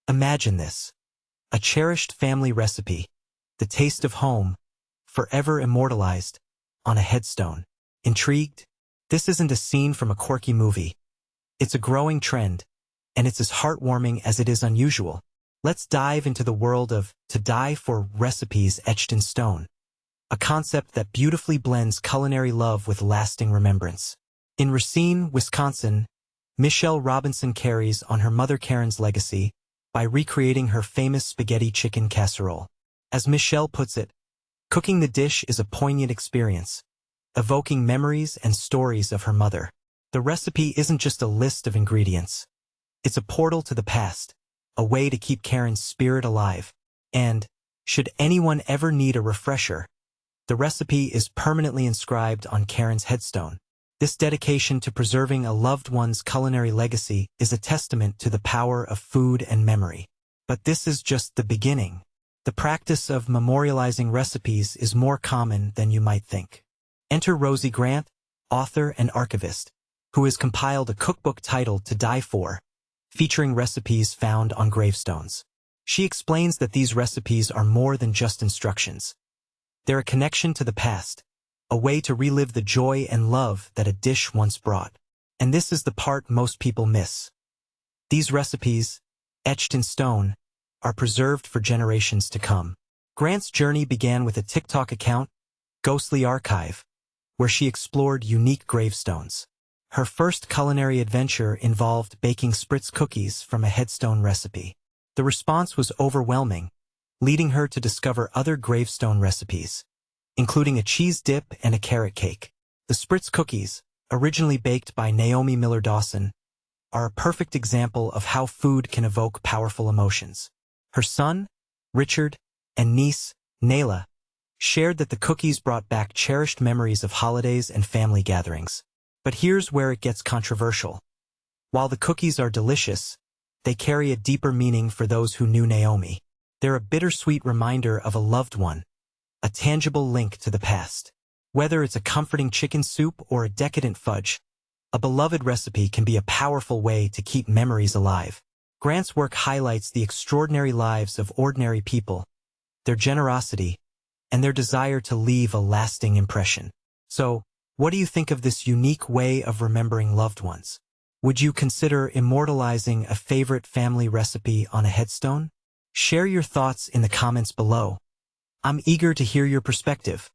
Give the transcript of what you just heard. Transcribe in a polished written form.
Imagine this. A cherished family recipe, the taste of home, forever immortalized on a headstone. Intrigued? This isn't a scene from a quirky movie. It's a growing trend, and it's as heartwarming as it is unusual. Let's dive into the world of to die for recipes etched in stone, a concept that beautifully blends culinary love with lasting remembrance. In Racine, Wisconsin, Michelle Robinson carries on her mother Karen's legacy by recreating her famous spaghetti chicken casserole. As Michelle puts it, cooking the dish is a poignant experience, evoking memories and stories of her mother. The recipe isn't just a list of ingredients. It's a portal to the past, a way to keep Karen's spirit alive. And, should anyone ever need a refresher, the recipe is permanently inscribed on Karen's headstone. This dedication to preserving a loved one's culinary legacy is a testament to the power of food and memory. But this is just the beginning. The practice of memorializing recipes is more common than you might think. Enter Rosie Grant, author and archivist, who has compiled a cookbook titled To Die For, featuring recipes found on gravestones. She explains that these recipes are more than just instructions. They're a connection to the past, a way to relive the joy and love that a dish once brought. And this is the part most people miss. These recipes, etched in stone, are preserved for generations to come. Grant's journey began with a TikTok account, Ghostly Archive, where she explored unique gravestones. Her first culinary adventure involved baking Spritz cookies from a headstone recipe. The response was overwhelming, leading her to discover other gravestone recipes, including a cheese dip and a carrot cake. The Spritz cookies, originally baked by Naomi Miller-Dawson, are a perfect example of how food can evoke powerful emotions. Her son, Richard, and niece, Nayla, shared that the cookies brought back cherished memories of holidays and family gatherings. But here's where it gets controversial. While the cookies are delicious, they carry a deeper meaning for those who knew Naomi. They're a bittersweet reminder of a loved one, a tangible link to the past. Whether it's a comforting chicken soup or a decadent fudge, a beloved recipe can be a powerful way to keep memories alive. Grant's work highlights the extraordinary lives of ordinary people, their generosity, and their desire to leave a lasting impression. So, what do you think of this unique way of remembering loved ones? Would you consider immortalizing a favorite family recipe on a headstone? Share your thoughts in the comments below. I'm eager to hear your perspective.